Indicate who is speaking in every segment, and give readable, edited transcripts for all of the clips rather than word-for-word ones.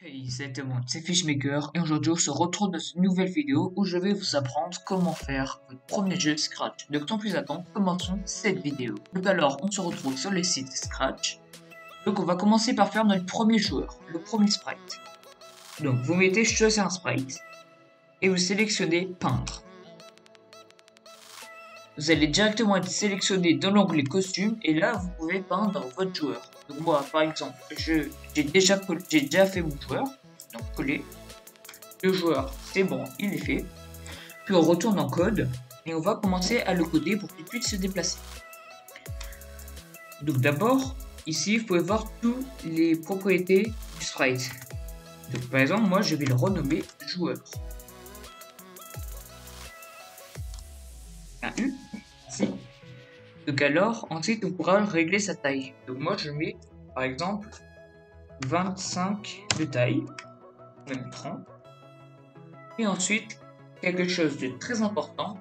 Speaker 1: Hey, salut tout le monde, c'est Fishmaker et aujourd'hui on se retrouve dans une nouvelle vidéo où je vais vous apprendre comment faire votre premier jeu Scratch. Donc sans plus attendre, commençons cette vidéo. Donc alors, on se retrouve sur le site Scratch. Donc on va commencer par faire notre premier joueur, le premier sprite. Donc vous mettez choisir un sprite et vous sélectionnez peindre. Vous allez directement être sélectionné dans l'onglet costume et là vous pouvez peindre votre joueur. Donc moi par exemple, j'ai déjà fait mon joueur, donc coller. Le joueur, c'est bon, il est fait. Puis on retourne en code et on va commencer à le coder pour qu'il puisse se déplacer. Donc d'abord, ici vous pouvez voir toutes les propriétés du sprite. Donc par exemple, moi je vais le renommer joueur. Un U. Si. Donc alors, ensuite on pourra régler sa taille. Donc moi je mets par exemple 25 de taille, même 30. Et ensuite, quelque chose de très important,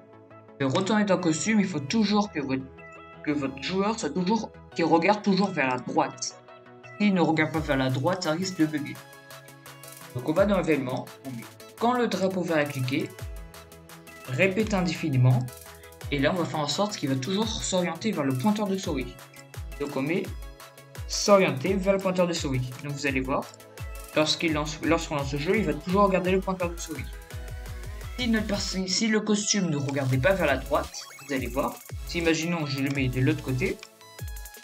Speaker 1: de retourner dans le costume, il faut toujours que votre joueur soit toujours, qu'il regarde toujours vers la droite. S'il ne regarde pas vers la droite, ça risque de bugger. Donc on va dans l'événement, on met quand le drapeau vert est cliqué, répète indéfiniment. Et là, on va faire en sorte qu'il va toujours s'orienter vers le pointeur de souris. Donc on met s'orienter vers le pointeur de souris. Donc vous allez voir, lorsqu'on lance le jeu, il va toujours regarder le pointeur de souris. Si le costume ne regardait pas vers la droite, vous allez voir, si imaginons je le mets de l'autre côté,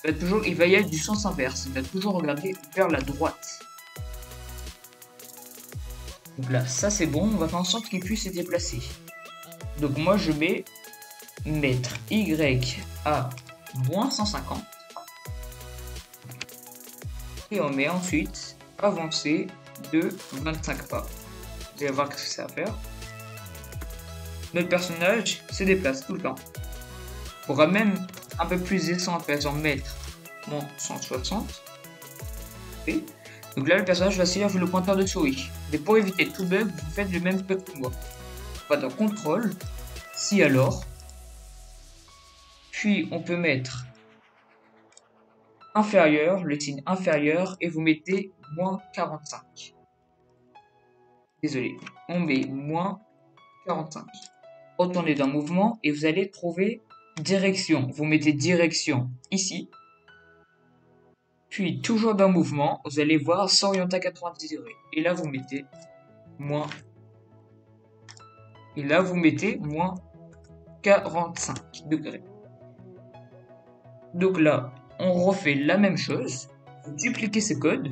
Speaker 1: il va y aller du sens inverse, il va toujours regarder vers la droite. Donc là, ça c'est bon, on va faire en sorte qu'il puisse se déplacer. Donc moi je mets mettre Y à moins 150 et on met ensuite avancer de 25 pas. Vous allez voir ce que ça va faire. Notre personnage se déplace tout le temps. On pourra même un peu plus descendre, par exemple mettre moins 160. Okay. Donc là le personnage va suivre le pointeur de souris. Mais pour éviter tout bug, vous faites le même bug que moi. On va dans contrôle, si alors. Puis on peut mettre inférieur, le signe inférieur, et vous mettez moins 45. Désolé, on met moins 45. Retournez dans mouvement et vous allez trouver direction. Vous mettez direction ici. Puis toujours dans mouvement, vous allez voir s'orienter à 90 degrés. Et là vous mettez moins. Et là vous mettez moins 45 degrés. Donc là, on refait la même chose. Vous dupliquez ce code.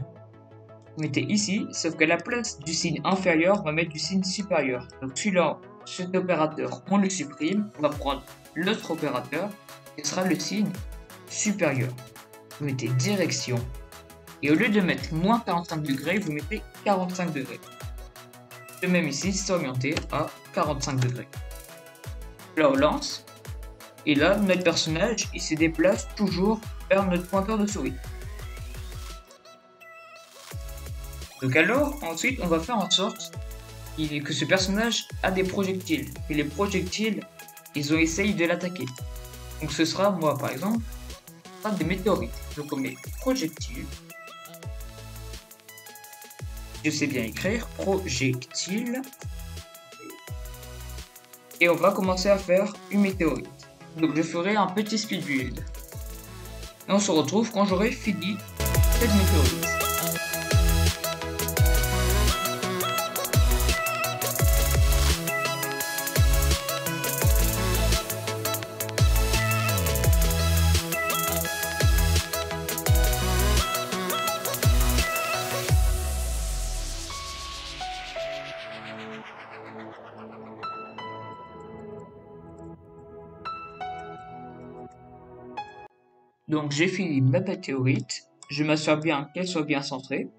Speaker 1: Vous mettez ici, sauf qu'à la place du signe inférieur, on va mettre du signe supérieur. Donc celui-là, cet opérateur, on le supprime. On va prendre l'autre opérateur, qui sera le signe supérieur. Vous mettez direction. Et au lieu de mettre moins 45 degrés, vous mettez 45 degrés. De même ici, s'orienter à 45 degrés. Là, on lance. Et là, notre personnage, il se déplace toujours vers notre pointeur de souris. Donc alors, ensuite, on va faire en sorte que ce personnage a des projectiles. Et les projectiles, ils ont essayé de l'attaquer. Donc ce sera, moi par exemple, des météorites. Donc on met projectile. Je sais bien écrire, projectile. Et on va commencer à faire une météorite. Donc je ferai un petit speed build. Et on se retrouve quand j'aurai fini cette météorite. Donc j'ai fini ma météorite, je m'assure bien qu'elle soit bien centrée.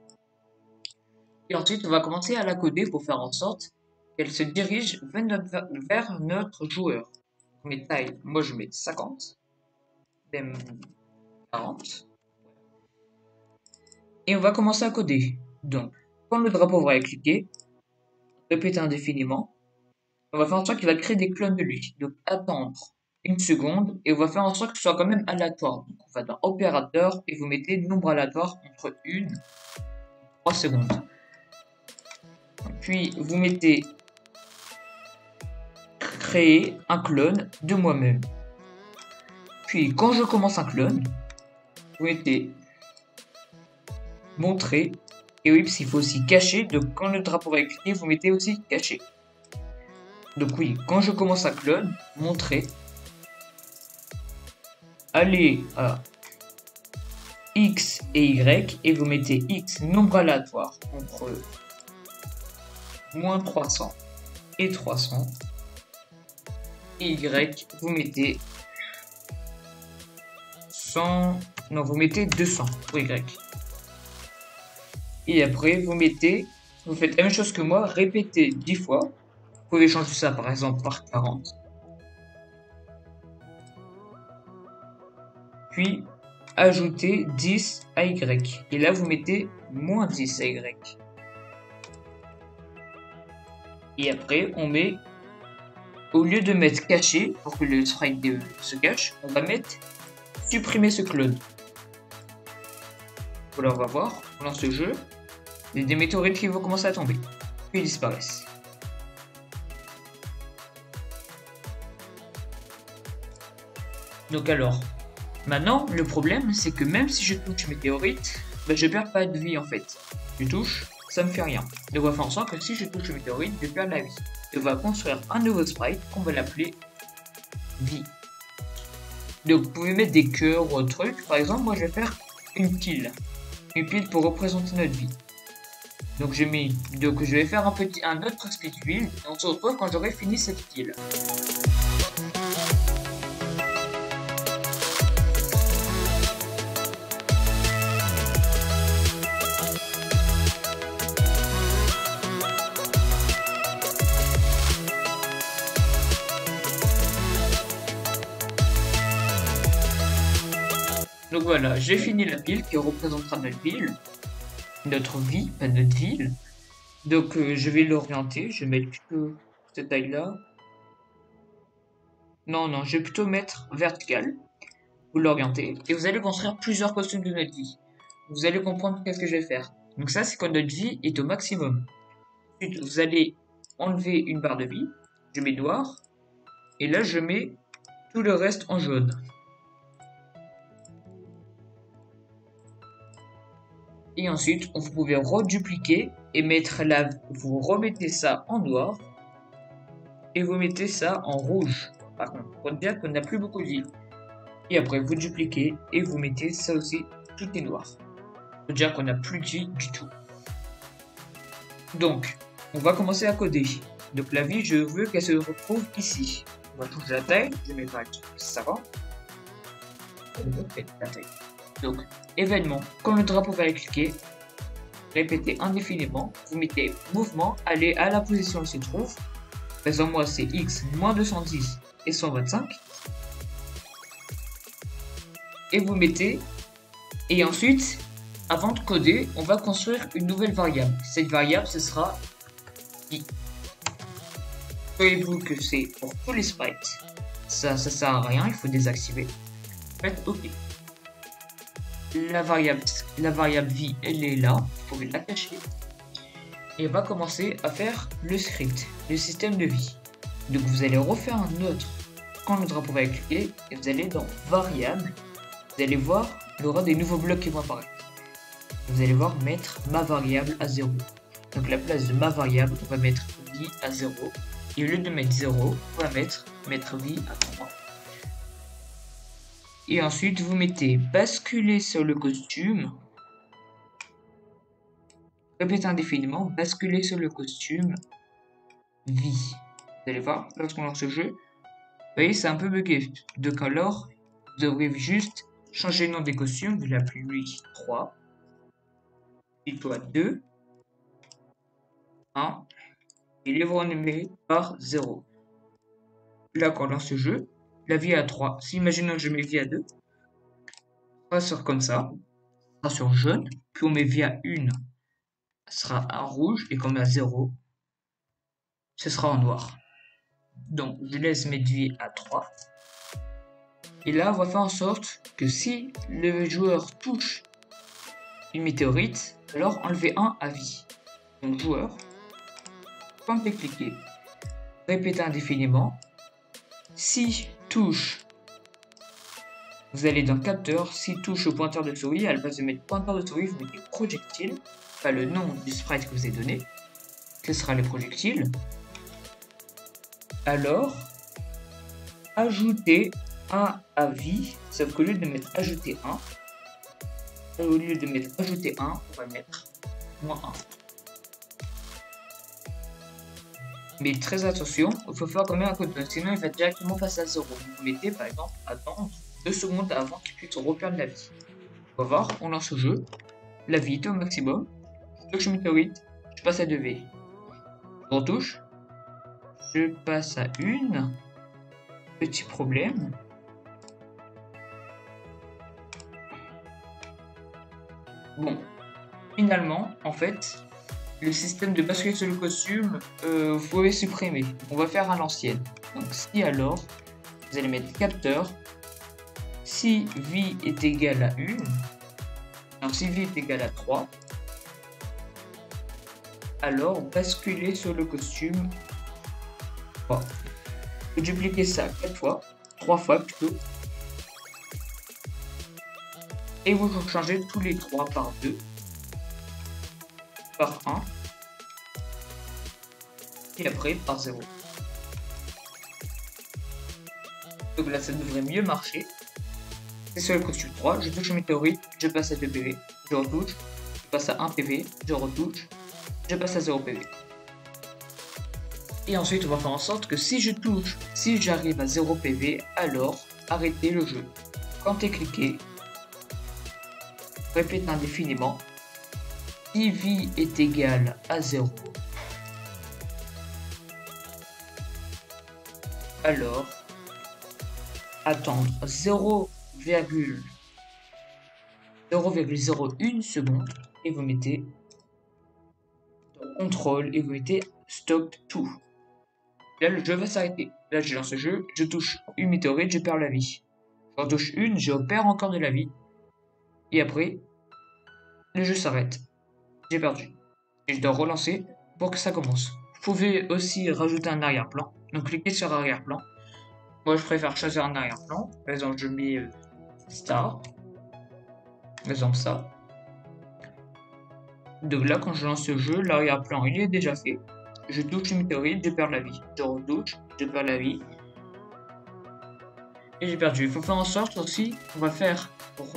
Speaker 1: Et ensuite on va commencer à la coder pour faire en sorte qu'elle se dirige vers notre joueur. On met taille, moi je mets 50, même 40. Et on va commencer à coder. Donc quand le drapeau va être cliqué, répéter indéfiniment, on va faire en sorte qu'il va créer des clones de lui. Donc attendre une seconde et on va faire en sorte que ce soit quand même aléatoire. Donc on va dans opérateur et vous mettez nombre aléatoire entre 1 et 3 secondes. Puis vous mettez créer un clone de moi-même. Puis quand je commence un clone, vous mettez montrer. Et oui, parce qu'il faut aussi cacher. Donc quand le drapeau va être cliqué, vous mettez aussi cacher. Donc oui, quand je commence un clone, montrer. Allez à X et Y et vous mettez X nombre aléatoire entre moins 300 et 300. Et Y, vous mettez 100, non, vous mettez 200 pour Y. Et après, vous faites la même chose que moi, répétez 10 fois. Vous pouvez changer ça par exemple par 40. Puis, ajoutez 10 à Y. Et là, vous mettez moins 10 à Y. Et après, on met, au lieu de mettre caché, pour que le sprite se cache, on va mettre supprimer ce clone. Voilà, on va voir, on lance le jeu. Il y a des météorites qui vont commencer à tomber. Puis ils disparaissent. Donc alors, maintenant, le problème, c'est que même si je touche météorite, je perds pas de vie en fait. Je touche, ça me fait rien. Donc on va faire en sorte que si je touche météorite, je perds la vie. Et on va construire un nouveau sprite qu'on va l'appeler vie. Donc vous pouvez mettre des cœurs ou autre truc. Par exemple, moi je vais faire une pile. Une pile pour représenter notre vie. Donc je vais faire un autre split build et on se retrouve quand j'aurai fini cette pile. Donc voilà, j'ai fini la pile qui représentera notre ville, notre vie, pas notre ville. Donc je vais l'orienter, je vais mettre plutôt cette taille-là. Non, je vais plutôt mettre vertical. Vous l'orientez et vous allez construire plusieurs costumes de notre vie. Vous allez comprendre qu'est-ce que je vais faire. Donc ça, c'est quand notre vie est au maximum. Ensuite, vous allez enlever une barre de vie. Je mets noir. Et là, je mets tout le reste en jaune. Et ensuite, vous pouvez redupliquer et mettre vous remettez ça en noir. Et vous mettez ça en rouge. Par contre, pour dire qu'on n'a plus beaucoup de vie. Et après, vous dupliquez et vous mettez ça aussi, tout est noir. Pour dire qu'on n'a plus de vie du tout. Donc, on va commencer à coder. Donc la vie, je veux qu'elle se retrouve ici. On va changer la taille. Je mets par exemple ça va. La taille. Donc, événement, quand le drapeau va être cliqué, répétez indéfiniment, vous mettez mouvement, allez à la position où il se trouve. Par exemple, moi c'est X moins 210 et 125. Et vous mettez, et ensuite, avant de coder, on va construire une nouvelle variable. Cette variable, ce sera I. Voyez-vous que c'est pour tous les sprites. Ça sert à rien, il faut désactiver. Faites OK. La variable vie, elle est là, vous pouvez la cacher. Et on va commencer à faire le script, le système de vie. Donc vous allez refaire un autre quand le drapeau va être cliqué, et vous allez dans variable, vous allez voir, il y aura des nouveaux blocs qui vont apparaître. Vous allez voir mettre ma variable à 0. Donc à la place de ma variable, on va mettre vie à 0. Et au lieu de mettre 0, on va mettre vie à 3. Et ensuite, vous mettez basculer sur le costume. Répétez indéfiniment, basculer sur le costume vie. Vous allez voir, lorsqu'on lance ce jeu, vous voyez, c'est un peu bugué. Donc alors, vous devrez juste changer le nom des costumes. Vous l'appelez lui 3. Et toi 2. 1. Et les renumérés par 0. Là, quand on lance ce jeu, la vie à 3. Si imaginons que je mets vie à 2, on va sur comme ça, on sera sur jaune, puis on met vie à 1, ce sera en rouge, et quand on met à 0, ce sera en noir. Donc, je laisse mettre vie à 3. Et là, on va faire en sorte que si le joueur touche une météorite, alors enlever 1 à vie. Donc, joueur, quand c'est cliqué, répétez indéfiniment. Si touche, vous allez dans capteur, si touche au pointeur de souris, à la place de mettre pointeur de souris, vous mettez projectile, pas le nom du sprite que vous avez donné, ce sera les projectiles. Alors, ajoutez 1 à vie, sauf qu'au lieu de mettre ajouter 1, au lieu de mettre ajouter 1, on va mettre moins 1. Mais très attention, il faut faire quand même un code, sinon il va directement passer à 0. Vous mettez par exemple attendre 2 secondes avant qu'il puisse reperdre la vie. On va voir, on lance le jeu, la vie est au maximum, je touche météorite, je passe à 2V. Je retouche, je passe à 1. Petit problème. Bon, finalement, en fait, le système de basculer sur le costume, vous pouvez supprimer. On va faire à l'ancienne. Donc, si alors, vous allez mettre capteur. Si vie est égale à 1, alors si vie est égale à 3, alors basculer sur le costume 3. Vous dupliquez ça 4 fois, 3 fois plutôt. Et vous changez tous les 3 par 2, par 1, et après par 0. Donc là ça devrait mieux marcher. C'est sur le costume 3, je touche au météorite, je passe à 2 PV, je retouche, je passe à 1 PV, je retouche, je passe à 0 PV. Et ensuite on va faire en sorte que si je touche, si j'arrive à 0 PV, alors arrêtez le jeu. Quand est cliqué, répète indéfiniment. Si vie est égale à 0, alors attendre 0,01 seconde et vous mettez contrôle et vous mettez stop tout. Là le jeu va s'arrêter. Là je lance le jeu, je touche une météorite, je perds la vie. Je retouche une, je perds encore de la vie. Et après, le jeu s'arrête. J'ai perdu. Et je dois relancer pour que ça commence. Vous pouvez aussi rajouter un arrière-plan. Donc cliquez sur arrière-plan. Moi je préfère choisir un arrière-plan. Par exemple je mets Star. Par exemple ça. Donc là quand je lance le jeu, l'arrière-plan il est déjà fait. Je touche une météorite, je perds la vie. Je retouche, je perds la vie. Et j'ai perdu. Il faut faire en sorte aussi, on va faire pour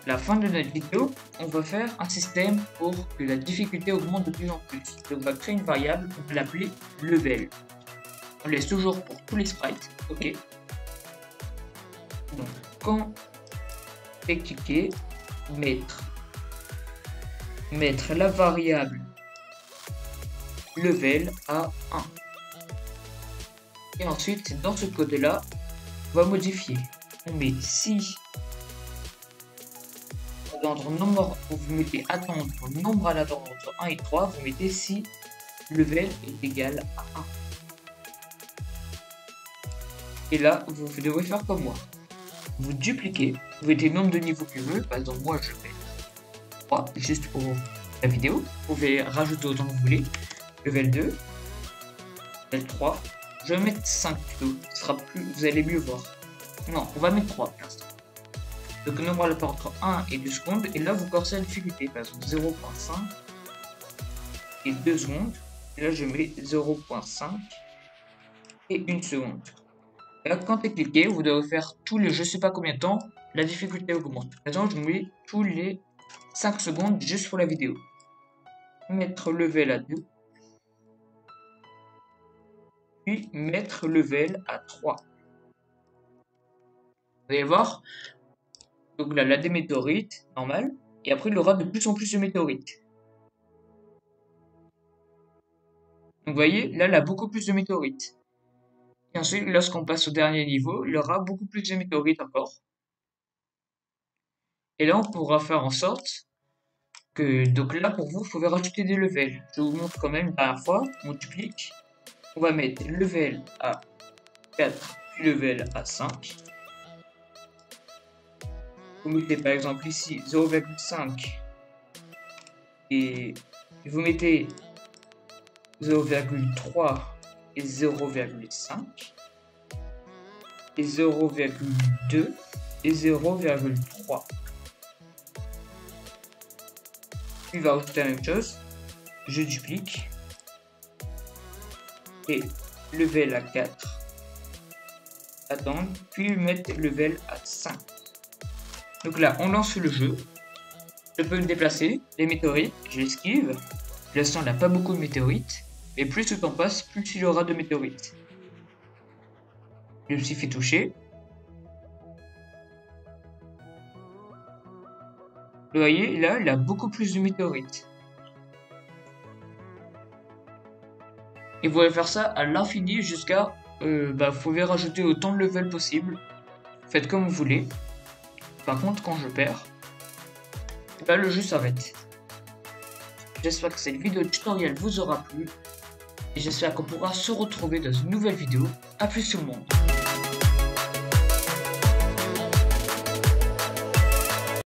Speaker 1: la fin de notre vidéo, on va faire un système pour que la difficulté augmente de plus en plus. Donc on va créer une variable, on va l'appeler level. On laisse toujours pour tous les sprites, ok. Donc quand c'est cliqué, mettre la variable level à 1. Et ensuite, dans ce code-là, on va modifier. On met si nombre, vous mettez attendre nombre aléatoire entre 1 et 3, vous mettez si level est égal à 1. Et là, vous devrez faire comme moi. Vous dupliquez, vous mettez le nombre de niveaux que vous voulez, par exemple moi je mets 3 juste pour la vidéo, vous pouvez rajouter autant que vous voulez, level 2, level 3, je vais mettre 5 plutôt, ce sera plus, vous allez mieux voir. Non, on va mettre 3 pour l'instant. Donc le nombre aléatoire entre 1 et 2 secondes, et là vous corsez la difficulté, par exemple 0.5 et 2 secondes, et là je mets 0.5 et 1 seconde. Et là quand c'est cliqué, vous devez faire tous les je sais pas combien de temps, la difficulté augmente. Par exemple je mets tous les 5 secondes juste pour la vidéo. Mettre level à 2. Puis mettre level à 3. Vous allez voir, donc là, des météorites, normal, et après il aura de plus en plus de météorites. Donc vous voyez, là, il a beaucoup plus de météorites. Et ensuite, lorsqu'on passe au dernier niveau, il aura beaucoup plus de météorites encore. Et là, on pourra faire en sorte que, donc là, pour vous, il faut rajouter des levels. Je vous montre quand même une dernière fois, on duplique. On va mettre level à 4, puis level à 5. Vous mettez par exemple ici 0,5 et vous mettez 0,3 et 0,5 et 0,2 et 0,3. Puis il va rajouter la même chose. Je duplique et level à 4. Attendre, puis mettre level à 5. Donc là, on lance le jeu. Je peux me déplacer, les météorites, j'esquive. Pour l'instant, il n'a pas beaucoup de météorites. Mais plus le temps passe, plus il aura de météorites. Je me suis fait toucher. Vous voyez, là, il a beaucoup plus de météorites. Et vous pouvez faire ça à l'infini jusqu'à... vous pouvez rajouter autant de level possible. Faites comme vous voulez. Par contre, quand je perds, le jeu s'arrête. J'espère que cette vidéo tutoriel vous aura plu. Et j'espère qu'on pourra se retrouver dans une nouvelle vidéo. A plus tout le monde.